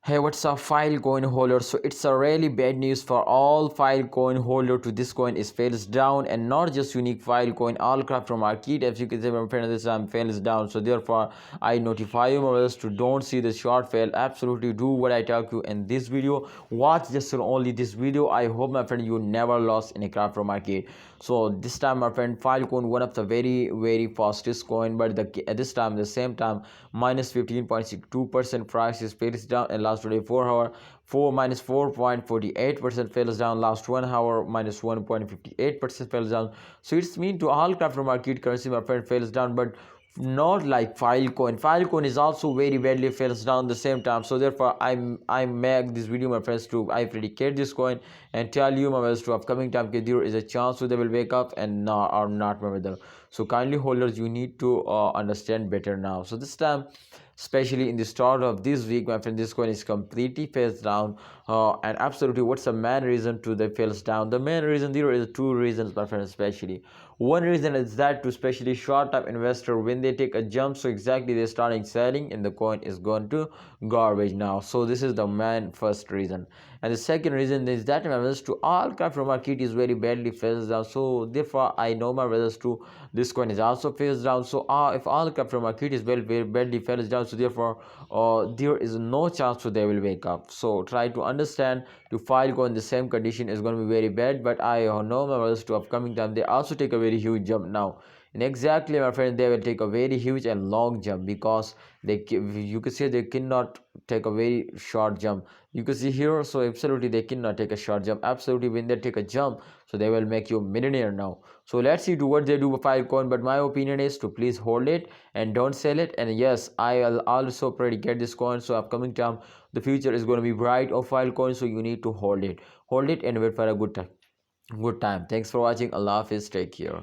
Hey, what's up, Filecoin holder? So it's a really bad news for all Filecoin holder to this coin is fails down, and not just unique Filecoin, all crypto market, as you can see, my friend, this time fails down. So therefore, I notify you brothers to don't see the short fail. Absolutely do what I tell you in this video. Watch just only this video. I hope, my friend, you never lost in a crypto market. So this time, my friend, Filecoin one of the very fastest coin, but at this time, the same time, minus 15.62% price is fails down in last 24 hour. 4 4.48% falls down last 1 hour, minus 1.58% falls down. So it's mean to all crypto market currency, my friend, falls down, but not like Filecoin. Filecoin is also very badly falls down the same time. So therefore, I make this video, my friends, to I predicate this coin and tell you, my friends, to upcoming time there is a chance so they will wake up and not or not, my brother. So kindly holders, you need to understand better now. So this time, especially in the start of this week, my friend, this coin is completely face down, and absolutely, what's the main reason to the fails down? The main reason, there is two reasons, my friend. Especially one reason is that to especially short term investor, when they take a jump, so exactly they're starting selling and the coin is going to garbage now. So this is the main first reason. And the second reason is that, my brothers, to all crypto market is very badly fails down. So therefore, I know, my brothers, to this coin is also fails down. So if all crypto market is very badly fails down, so therefore there is no chance so they will wake up. So try to understand, to Filecoin the same condition is going to be very bad, but I know, my brothers, to upcoming time they also take a very huge jump now. And exactly, my friend, they will take a very huge and long jump, because you can say they cannot take a very short jump. You can see here, so absolutely they cannot take a short jump. Absolutely, when they take a jump, so they will make you a millionaire now. So let's see to what they do with Filecoin, but my opinion is to please hold it and don't sell it. And yes, I will also predicate this coin, so upcoming time the future is going to be bright of Filecoin, so you need to hold it and wait for a good time. Thanks for watching. Allah Hafiz, take care.